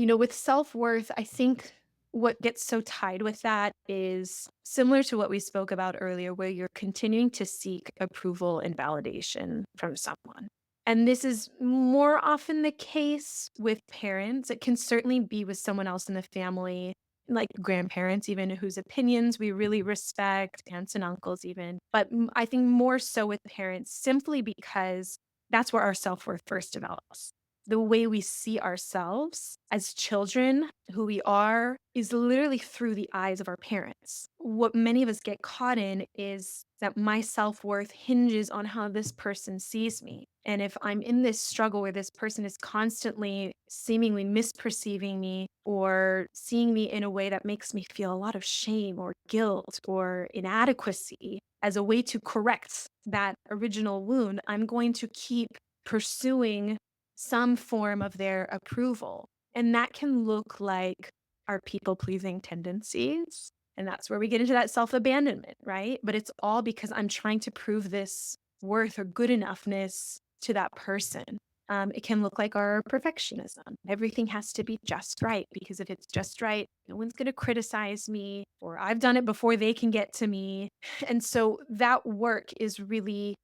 With self-worth, I think what gets so tied with that is similar to what we spoke about earlier, where you're continuing to seek approval and validation from someone. And this is more often the case with parents. It can certainly be with someone else in the family, like grandparents, even whose opinions we really respect, aunts and uncles, even. But I think more so with parents, simply because that's where our self worth first develops. The way we see ourselves as children, who we are, is literally through the eyes of our parents. What many of us get caught in is that my self worth hinges on how this person sees me. And if I'm in this struggle where this person is constantly seemingly misperceiving me or seeing me in a way that makes me feel a lot of shame or guilt or inadequacy, as a way to correct that original wound, I'm going to keep pursuing some form of their approval. And that can look like our people pleasing tendencies. And that's where we get into that self abandonment, right? But it's all because I'm trying to prove this worth or good enoughness to that person. It can look like our perfectionism. Everything has to be just right because if it's just right, no one's going to criticize me or I've done it before they can get to me. And so that work is really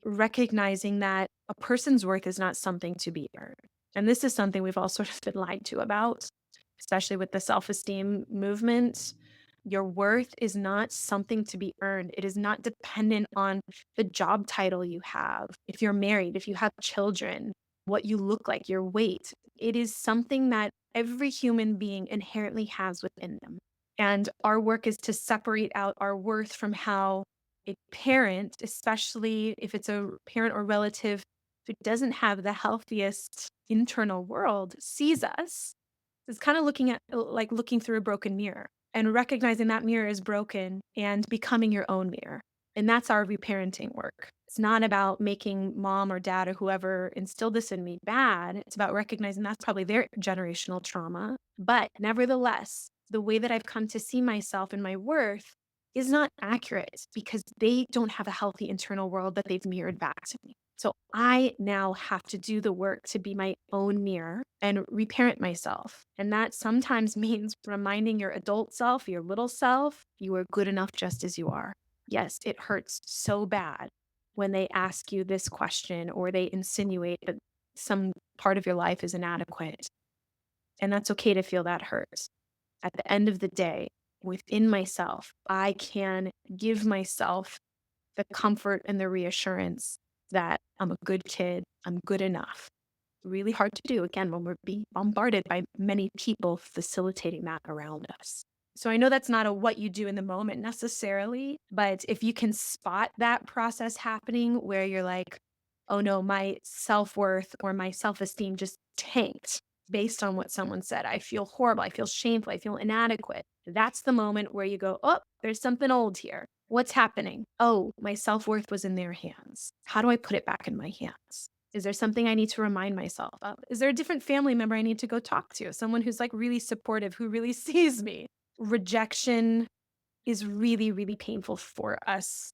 recognizing that a person's worth is not something to be earned. And this is something we've all sort of been lied to about, especially with the self-esteem movement. Your worth is not something to be earned. It is not dependent on the job title you have, if you're married, if you have children, what you look like, your weight. It is something that every human being inherently has within them. And our work is to separate out our worth from how a parent, especially if it's a parent or relative who doesn't have the healthiest internal world, sees us. It's kind of looking at like looking through a broken mirror and recognizing that mirror is broken and becoming your own mirror. And that's our reparenting work. It's not about making mom or dad or whoever instilled this in me bad. It's about recognizing that's probably their generational trauma. But nevertheless, the way that I've come to see myself and my worth is not accurate because they don't have a healthy internal world that they've mirrored back to me. So I now have to do the work to be my own mirror and reparent myself. And that sometimes means reminding your adult self, your little self, you are good enough just as you are. Yes, it hurts so bad when they ask you this question or they insinuate that some part of your life is inadequate. And that's okay to feel that hurt. At the end of the day, within myself, I can give myself the comfort and the reassurance that I'm a good kid, I'm good enough. Really hard to do, again, when we're being bombarded by many people facilitating that around us. So I know that's not a what you do in the moment necessarily, but if you can spot that process happening where you're like, oh no, my self worth or my self esteem just tanked based on what someone said. I feel horrible. I feel shameful. I feel inadequate. That's the moment where you go, oh, there's something old here. What's happening? Oh, my self worth was in their hands. How do I put it back in my hands? Is there something I need to remind myself of? Is there a different family member I need to go talk to? Someone who's like really supportive, who really sees me? Rejection is really, really painful for us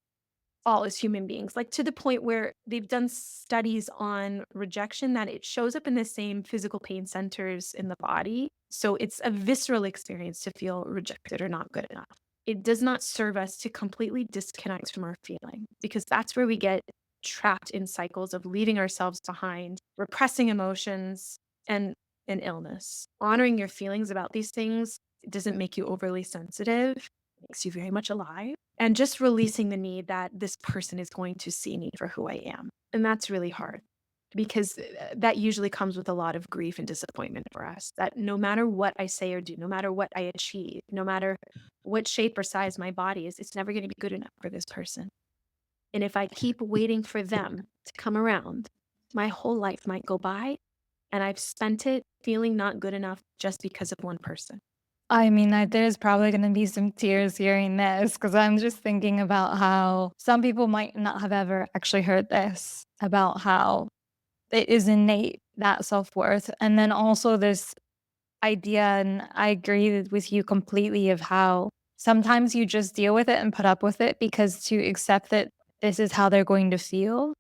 all as human beings, like to the point where they've done studies on rejection that it shows up in the same physical pain centers in the body. So it's a visceral experience to feel rejected or not good enough. It does not serve us to completely disconnect from our feeling because that's where we get trapped in cycles of leaving ourselves behind, repressing emotions, and an illness. Honoring your feelings about these things doesn't make you overly sensitive, makes you very much alive. And just releasing the need that this person is going to see me for who I am. And that's really hard because that usually comes with a lot of grief and disappointment for us. That no matter what I say or do, no matter what I achieve, no matter what shape or size my body is, it's never going to be good enough for this person. And if I keep waiting for them to come around, my whole life might go by and I've spent it feeling not good enough just because of one person. I mean, there's probably going to be some tears hearing this because I'm just thinking about how some people might not have ever actually heard this about how it is innate, that self worth. And then also this idea, and I agree with you completely, of how sometimes you just deal with it and put up with it because to accept that this is how they're going to feel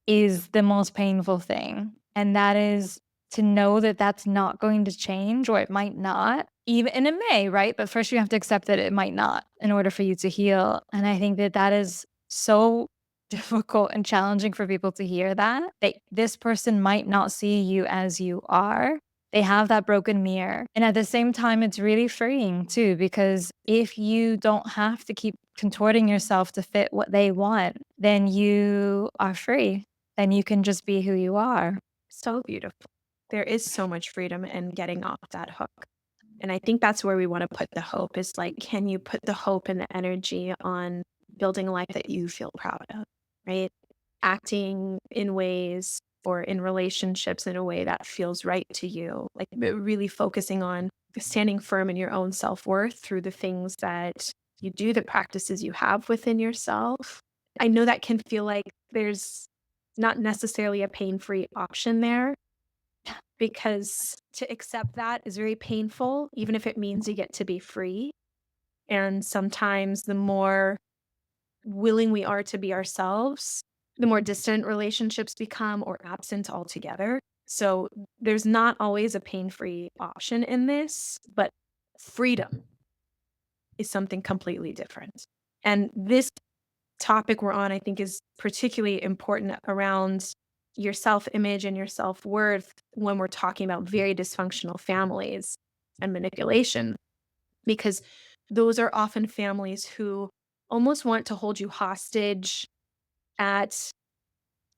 is the most painful thing. And that is to know that that's not going to change, or it might not, even, and it may, right? But first you have to accept that it might not in order for you to heal. And I think that that is so difficult and challenging for people to hear, that this person might not see you as you are. They have that broken mirror. And at the same time, it's really freeing too, because if you don't have to keep contorting yourself to fit what they want, then you are free. Then you can just be who you are. So beautiful. There is so much freedom in getting off that hook. And I think that's where we want to put the hope is like, can you put the hope and the energy on building a life that you feel proud of, right? Acting in ways or in relationships in a way that feels right to you, like really focusing on standing firm in your own self worth through the things that you do, the practices you have within yourself. I know that can feel like there's not necessarily a pain free option there because to accept that is very painful, even if it means you get to be free. And sometimes the more willing we are to be ourselves, the more distant relationships become or absent altogether. So there's not always a pain free option in this, but freedom is something completely different. And this topic we're on, I think, is particularly important around your self image and your self worth when we're talking about very dysfunctional families and manipulation, because those are often families who almost want to hold you hostage at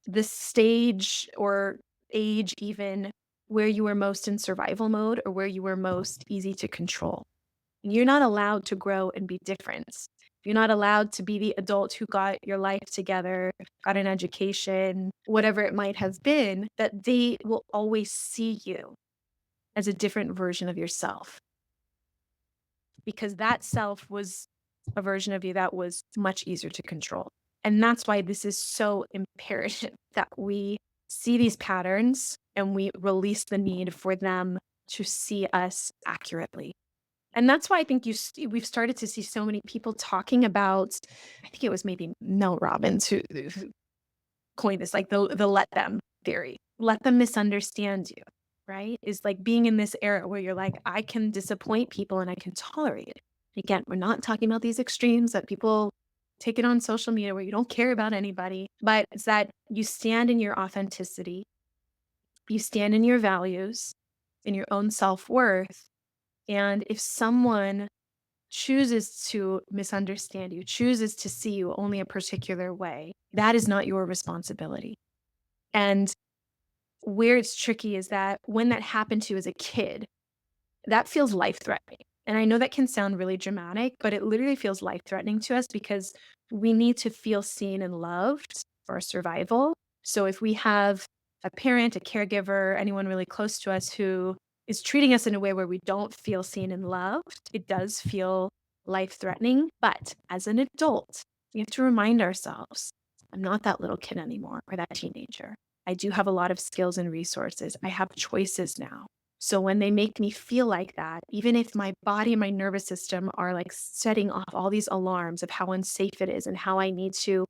the stage or age, even where you were most in survival mode or where you were most easy to control. You're not allowed to grow and be different. You're not allowed to be the adult who got your life together, got an education, whatever it might have been, that they will always see you as a different version of yourself because that self was a version of you that was much easier to control. And that's why this is so imperative that we see these patterns and we release the need for them to see us accurately. And that's why I think we've started to see so many people talking about, I think it was maybe Mel Robbins who coined this, like the let them theory. Let them misunderstand you, right? Is like being in this era where you're like, I can disappoint people and I can tolerate it. Again, we're not talking about these extremes that people take it on social media where you don't care about anybody, but it's that you stand in your authenticity, you stand in your values, in your own self worth. And if someone chooses to misunderstand you, chooses to see you only a particular way, that is not your responsibility. And where it's tricky is that when that happened to you as a kid, that feels life threatening. And I know that can sound really dramatic, but it literally feels life threatening to us because we need to feel seen and loved for our survival. So if we have a parent, a caregiver, anyone really close to us who is treating us in a way where we don't feel seen and loved, it does feel life threatening. But as an adult, we have to remind ourselves I'm not that little kid anymore or that teenager. I do have a lot of skills and resources. I have choices now. So when they make me feel like that, even if my body and my nervous system are like setting off all these alarms of how unsafe it is and how I need to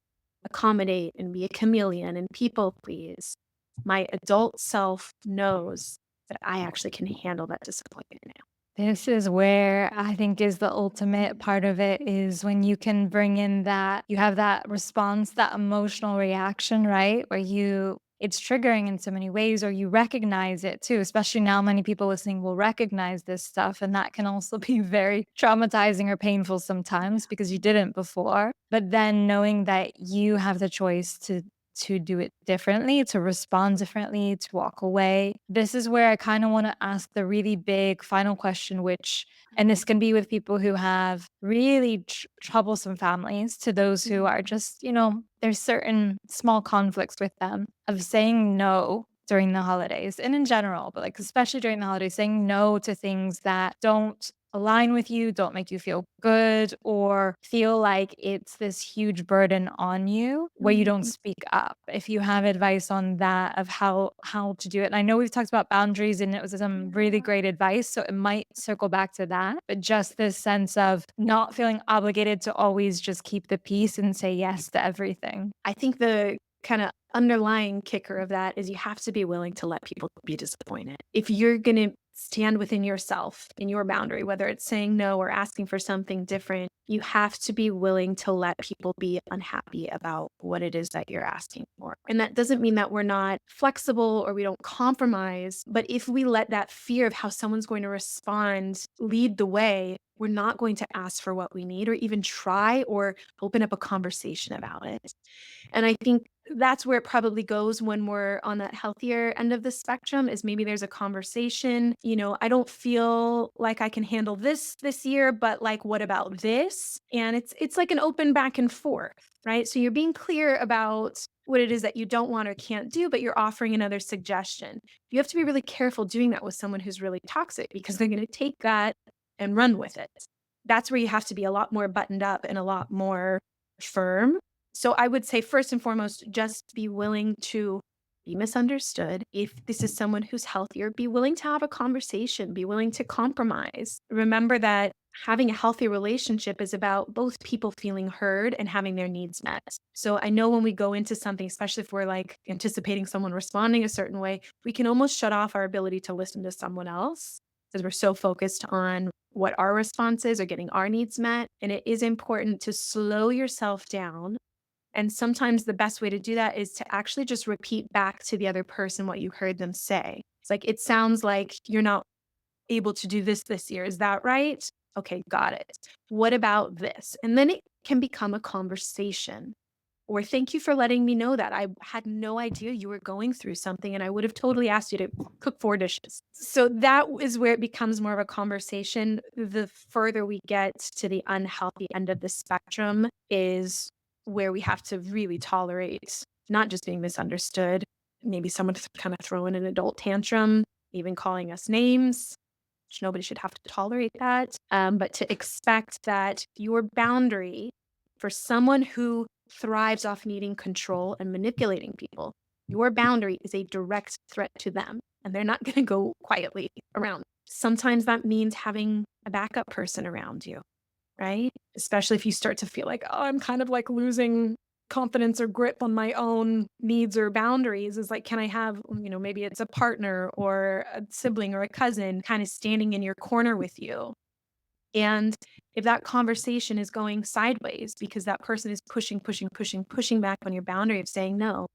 accommodate and be a chameleon and people please, my adult self knows that I actually can handle that disappointment now. This is where I think is the ultimate part of it, is when you can bring in that you have that response, that emotional reaction, right? Where it's triggering in so many ways, or you recognize it too. Especially now, many people listening will recognize this stuff. And that can also be very traumatizing or painful sometimes because you didn't before. But then knowing that you have the choice to do it differently, to respond differently, to walk away. This is where I kind of want to ask the really big final question, which, and this can be with people who have really troublesome families, to those who are just, there's certain small conflicts with them, of saying no during the holidays and in general, but like especially during the holidays, saying no to things that don't align with you, don't make you feel good, or feel like it's this huge burden on you where you don't Mhm. speak up. If you have advice on that, of how to do it. And I know we've talked about boundaries and it was some really Yeah. great advice, so it might circle back to that, but just this sense of not feeling obligated to always just keep the peace and say yes to everything. I think the kind of underlying kicker of that is you have to be willing to let people be disappointed. If you're going to stand within yourself in your boundary, whether it's saying no or asking for something different, you have to be willing to let people be unhappy about what it is that you're asking for. And that doesn't mean that we're not flexible or we don't compromise, but if we let that fear of how someone's going to respond lead the way, we're not going to ask for what we need or even try or open up a conversation about it. And I think that's where it probably goes when we're on that healthier end of the spectrum is maybe there's a conversation, I don't feel like I can handle this year, but like what about this? And it's like an open back and forth, right? So you're being clear about what it is that you don't want or can't do, but you're offering another suggestion. You have to be really careful doing that with someone who's really toxic because they're going to take that and run with it. That's where you have to be a lot more buttoned up and a lot more firm. So I would say first and foremost, just be willing to be misunderstood. If this is someone who's healthier, be willing to have a conversation, be willing to compromise. Remember that having a healthy relationship is about both people feeling heard and having their needs met. So I know when we go into something, especially if we're like anticipating someone responding a certain way, we can almost shut off our ability to listen to someone else because we're so focused on what our response is or getting our needs met. And it is important to slow yourself down, and sometimes the best way to do that is to actually just repeat back to the other person what you heard them say. It's like, it sounds like you're not able to do this year. Is that right? Okay, got it. What about this? And then it can become a conversation. Or thank you for letting me know that. I had no idea you were going through something and I would have totally asked you to cook 4 dishes. So that is where it becomes more of a conversation. The further we get to the unhealthy end of the spectrum is where we have to really tolerate not just being misunderstood, maybe someone kind of throwing an adult tantrum, even calling us names, which nobody should have to tolerate that. But to expect that your boundary for someone who thrives off needing control and manipulating people, your boundary is a direct threat to them, and they're not going to go quietly around. Sometimes that means having a backup person around you, right? Especially if you start to feel like, oh, I'm kind of like losing confidence or grip on my own needs or boundaries is like, can I have, maybe it's a partner or a sibling or a cousin kind of standing in your corner with you. And if that conversation is going sideways because that person is pushing, pushing, pushing, pushing back on your boundary of saying no,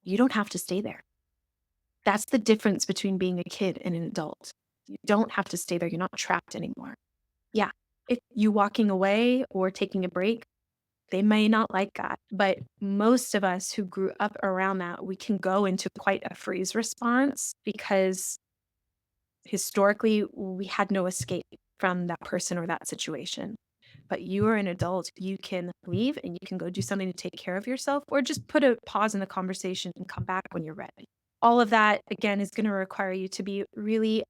you don't have to stay there. That's the difference between being a kid and an adult. You don't have to stay there. You're not trapped anymore. Yeah. If you walking away or taking a break, they may not like that. But most of us who grew up around that, we can go into quite a freeze response because historically we had no escape from that person or that situation. But you are an adult, you can leave and you can go do something to take care of yourself or just put a pause in the conversation and come back when you're ready. All of that, again, is going to require you to be really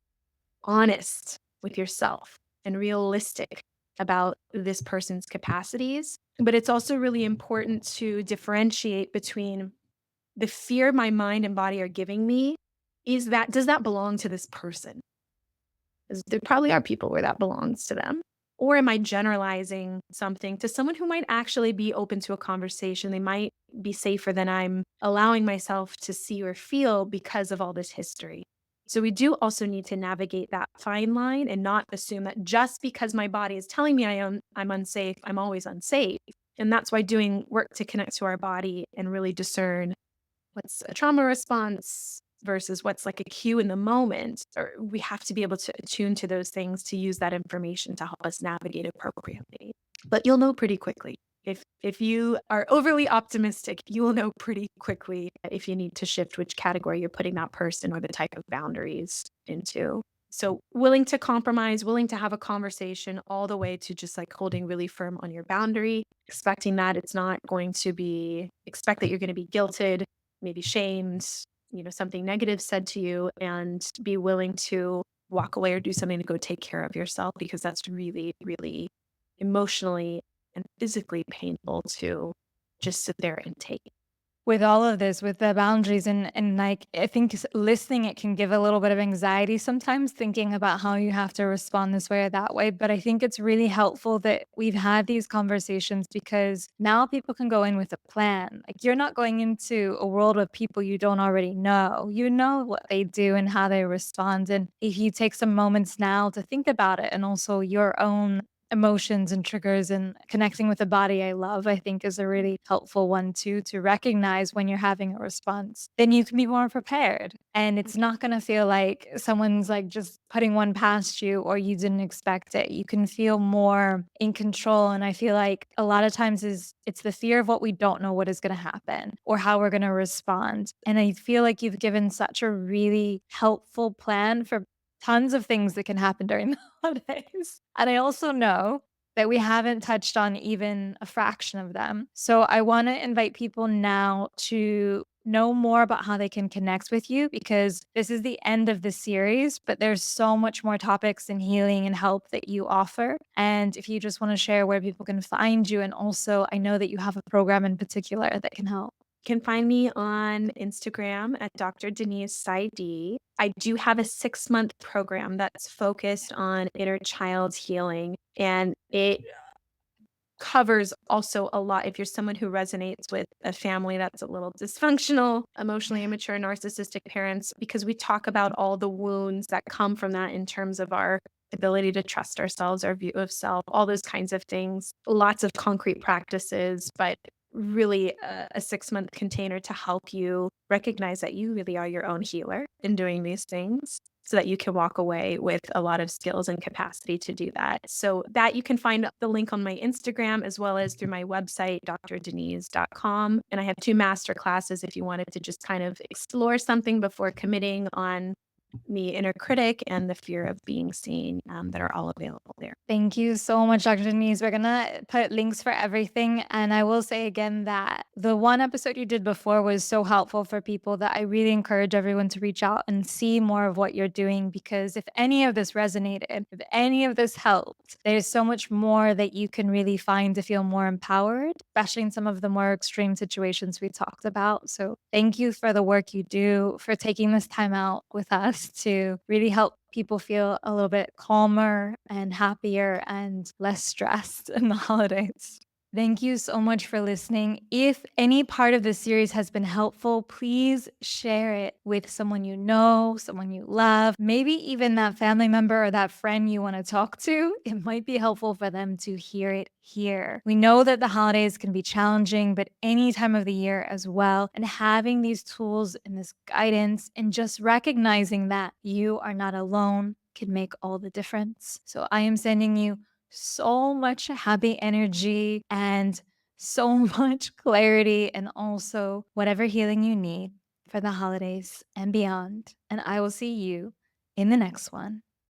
honest with yourself and realistic about this person's capacities. But it's also really important to differentiate between the fear my mind and body are giving me. Does that belong to this person? 'Cause there probably are people where that belongs to them. Or am I generalizing something to someone who might actually be open to a conversation? They might be safer than I'm allowing myself to see or feel because of all this history. So we do also need to navigate that fine line and not assume that just because my body is telling me I'm unsafe, I'm always unsafe. And that's why doing work to connect to our body and really discern what's a trauma response versus what's like a cue in the moment, or we have to be able to attune to those things to use that information to help us navigate appropriately. But you'll know pretty quickly. If you are overly optimistic, you will know pretty quickly if you need to shift which category you're putting that person or the type of boundaries into. So willing to compromise, willing to have a conversation all the way to just like holding really firm on your boundary, expecting that it's not going to be expect that you're going to be guilted, maybe shamed, something negative said to you, and be willing to walk away or do something to go take care of yourself because that's really, really emotionally and physically painful to just sit there and take. With all of this, with the boundaries and like, I think listening, it can give a little bit of anxiety sometimes thinking about how you have to respond this way or that way. But I think it's really helpful that we've had these conversations because now people can go in with a plan. Like, you're not going into a world of people you don't already know. You know what they do and how they respond. And if you take some moments now to think about it and also your own emotions and triggers and connecting with the body I love, I think is a really helpful one too, to recognize when you're having a response. Then you can be more prepared. And it's not going to feel like someone's like just putting one past you or you didn't expect it. You can feel more in control. And I feel like a lot of times is it's the fear of what we don't know what is going to happen or how we're going to respond. And I feel like you've given such a really helpful plan for tons of things that can happen during the holidays. And I also know that we haven't touched on even a fraction of them. So I want to invite people now to know more about how they can connect with you because this is the end of the series, but there's so much more topics and healing and help that you offer. And if you just want to share where people can find you, and also I know that you have a program in particular that can help. Can find me on Instagram at Dr. Deniz PsyD. I do have a 6-month program that's focused on inner child healing, and it covers also a lot if you're someone who resonates with a family that's a little dysfunctional, emotionally immature, narcissistic parents, because we talk about all the wounds that come from that in terms of our ability to trust ourselves, our view of self, all those kinds of things. Lots of concrete practices, but really a 6-month container to help you recognize that you really are your own healer in doing these things so that you can walk away with a lot of skills and capacity to do that. So that you can find the link on my Instagram as well as through my website, drdeniz.com. And I have 2 master classes if you wanted to just kind of explore something before committing on the inner critic and the fear of being seen, that are all available there. Thank you so much, Dr. Denise. We're going to put links for everything. And I will say again that the one episode you did before was so helpful for people that I really encourage everyone to reach out and see more of what you're doing. Because if any of this resonated, if any of this helped, there's so much more that you can really find to feel more empowered, especially in some of the more extreme situations we talked about. So thank you for the work you do, for taking this time out with us to really help people feel a little bit calmer and happier and less stressed in the holidays. Thank you so much for listening. If any part of this series has been helpful, please share it with someone you know, someone you love, maybe even that family member or that friend you want to talk to. It might be helpful for them to hear it here. We know that the holidays can be challenging, but any time of the year as well. And having these tools and this guidance and just recognizing that you are not alone can make all the difference. So I am sending you so much happy energy and so much clarity, and also whatever healing you need for the holidays and beyond. And I will see you in the next one.